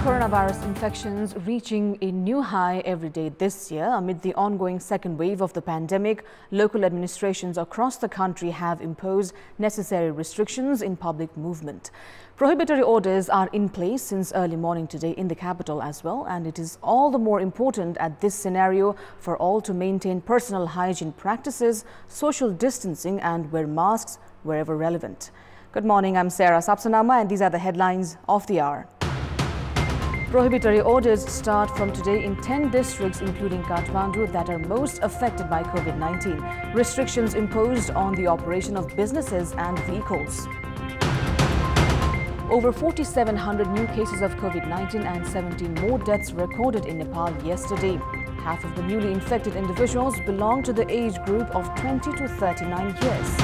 Coronavirus infections reaching a new high every day this year amid the ongoing second wave of the pandemic, local administrations across the country have imposed necessary restrictions in public movement. Prohibitory orders are in place since early morning today in the capital as well, and it is all the more important at this scenario for all to maintain personal hygiene practices, social distancing and wear masks wherever relevant. Good morning, I'm Sarah Sapsanama and these are the headlines of the hour. Prohibitory orders start from today in 10 districts, including Kathmandu, that are most affected by COVID-19. Restrictions imposed on the operation of businesses and vehicles. Over 4,700 new cases of COVID-19 and 17 more deaths recorded in Nepal yesterday. Half of the newly infected individuals belong to the age group of 20 to 39 years.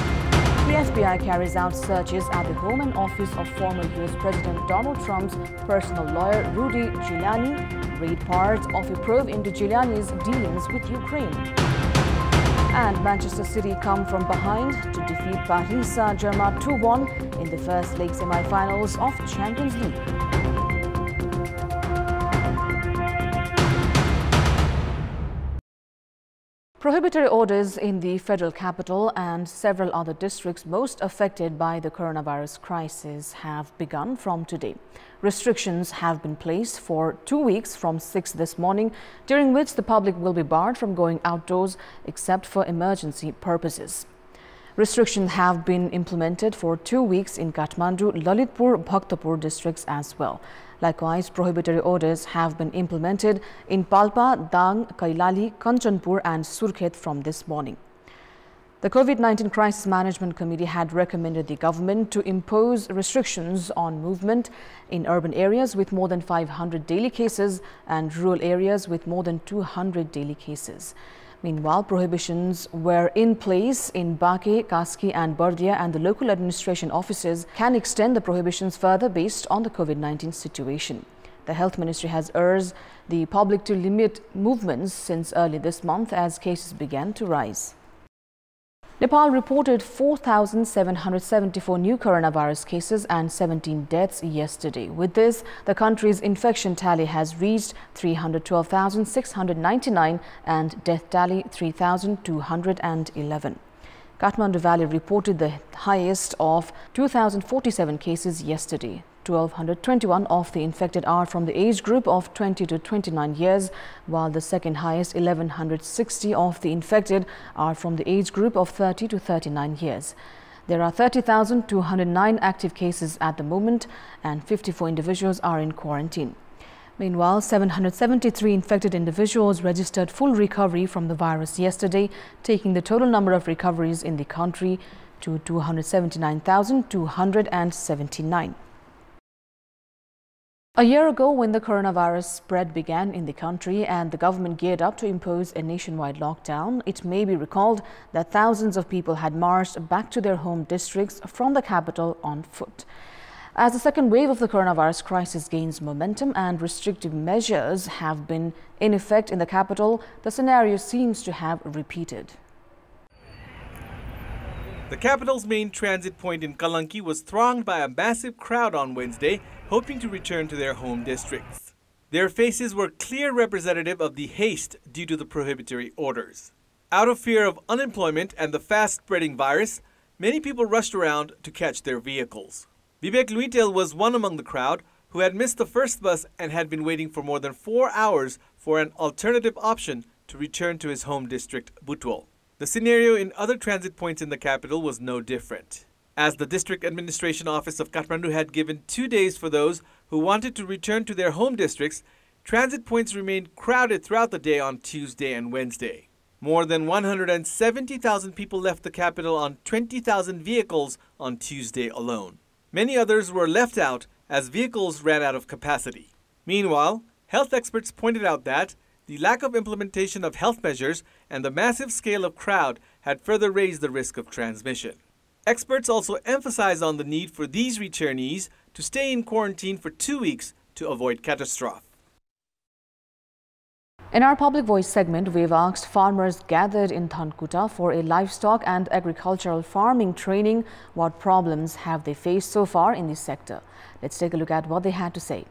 The FBI carries out searches at the home and office of former U.S. President Donald Trump's personal lawyer Rudy Giuliani, raid part of a probe into Giuliani's dealings with Ukraine. And Manchester City come from behind to defeat Paris Saint-Germain 2-1 in the first leg semi-finals of Champions League. Prohibitory orders in the federal capital and several other districts most affected by the coronavirus crisis have begun from today. Restrictions have been placed for 2 weeks from 6 this morning, during which the public will be barred from going outdoors except for emergency purposes. Restrictions have been implemented for 2 weeks in Kathmandu, Lalitpur, Bhaktapur districts as well. Likewise, prohibitory orders have been implemented in Palpa, Dang, Kailali, Kanchanpur and Surkhet from this morning. The COVID-19 Crisis Management Committee had recommended the government to impose restrictions on movement in urban areas with more than 500 daily cases and rural areas with more than 200 daily cases. Meanwhile, prohibitions were in place in Bake, Kaski and Bardia, and the local administration offices can extend the prohibitions further based on the COVID-19 situation. The Health Ministry has urged the public to limit movements since early this month as cases began to rise. Nepal reported 4,774 new coronavirus cases and 17 deaths yesterday. With this, the country's infection tally has reached 312,699 and death tally 3,211. Kathmandu Valley reported the highest of 2,047 cases yesterday. 1,221 of the infected are from the age group of 20 to 29 years, while the second highest 1,160 of the infected are from the age group of 30 to 39 years. There are 30,209 active cases at the moment and 54 individuals are in quarantine. Meanwhile, 773 infected individuals registered full recovery from the virus yesterday, taking the total number of recoveries in the country to 279,279. A year ago, when the coronavirus spread began in the country and the government geared up to impose a nationwide lockdown, it may be recalled that thousands of people had marched back to their home districts from the capital on foot. As the second wave of the coronavirus crisis gains momentum and restrictive measures have been in effect in the capital, the scenario seems to have repeated. The capital's main transit point in Kalanki was thronged by a massive crowd on Wednesday, hoping to return to their home districts. Their faces were clear representative of the haste due to the prohibitory orders. Out of fear of unemployment and the fast-spreading virus, many people rushed around to catch their vehicles. Vivek Luitel was one among the crowd who had missed the first bus and had been waiting for more than 4 hours for an alternative option to return to his home district, Butwal. The scenario in other transit points in the capital was no different, as the District Administration Office of Kathmandu had given 2 days for those who wanted to return to their home districts. Transit points remained crowded throughout the day on Tuesday and Wednesday. More than 170,000 people left the capital on 20,000 vehicles on Tuesday alone. Many others were left out as vehicles ran out of capacity. Meanwhile, health experts pointed out that the lack of implementation of health measures and the massive scale of crowd had further raised the risk of transmission. Experts also emphasize on the need for these returnees to stay in quarantine for 2 weeks to avoid catastrophe. In our Public Voice segment, we've asked farmers gathered in Thankuta for a livestock and agricultural farming training what problems have they faced so far in this sector. Let's take a look at what they had to say.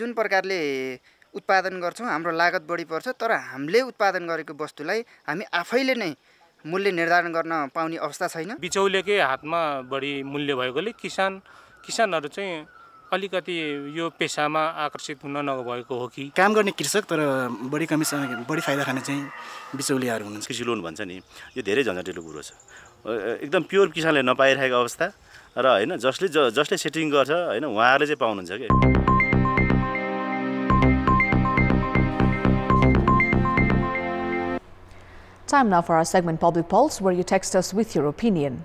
जुन प्रकारले उत्पादन गर्छौं हाम्रो लागत बढी पर्छ तर हामीले उत्पादन गरेको वस्तुलाई हामी आफैले नै मूल्य निर्धारण गर्न पाउने अवस्था छैन बिचौलियाकै हातमा बढी मूल्य भएकोले किसानहरु चाहिँ अलिकति यो पेशामा आकर्षित हुन नभएको हो कि काम गर्ने कृषक तर बढी कमिसन बढी फाइदा खाने चाहिँ बिचौलियाहरु हुनुहुन्छ कृषि लोन भन्छ नि यो धेरै झन्झटिलो कुरो छ एकदम प्योर किसानले नपाइरहेको अवस्था र हैन जसले सेटिङ गर्छ हैन उहाँहरुले चाहिँ पाउनुहुन्छ के Time now for our segment Public Pulse, where you text us with your opinion.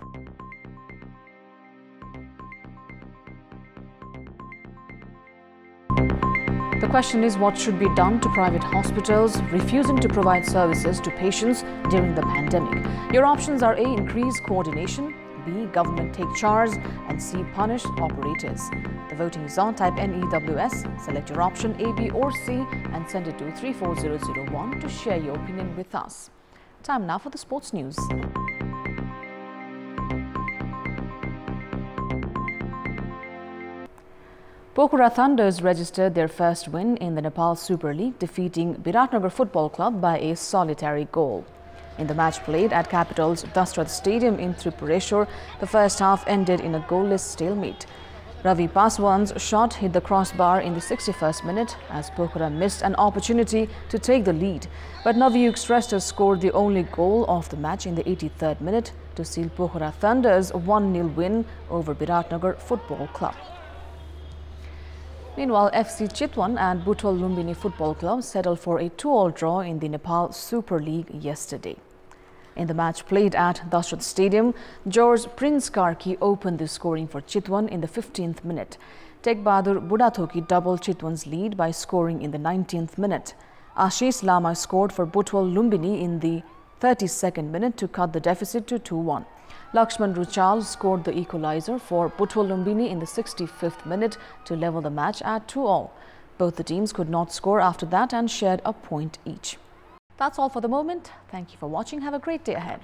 The question is, what should be done to private hospitals refusing to provide services to patients during the pandemic? Your options are A. Increase coordination, B. Government take charge, and C. Punish operators. The voting is on. Type NEWS, select your option A, B or C and send it to 34001 to share your opinion with us. Time now for the sports news. Pokhara Thunders registered their first win in the Nepal Super League, defeating Biratnagar Football Club by a solitary goal. In the match played at Capital's Dasrath Stadium in Tripureshwar, the first half ended in a goalless stalemate. Ravi Paswan's shot hit the crossbar in the 61st minute as Pokhara missed an opportunity to take the lead. But Navayuk Shrestha scored the only goal of the match in the 83rd minute to seal Pokhara Thunders' 1-0 win over Biratnagar Football Club. Meanwhile, FC Chitwan and Butwal Lumbini Football Club settled for a 2-2 draw in the Nepal Super League yesterday. In the match played at Dasrath Stadium, George Prince Karki opened the scoring for Chitwan in the 15th minute. Tek Bahadur Budathoki doubled Chitwan's lead by scoring in the 19th minute. Ashish Lama scored for Butwal Lumbini in the 32nd minute to cut the deficit to 2-1. Lakshman Ruchal scored the equalizer for Butwal Lumbini in the 65th minute to level the match at 2-2. Both the teams could not score after that and shared a point each. That's all for the moment. Thank you for watching. Have a great day ahead.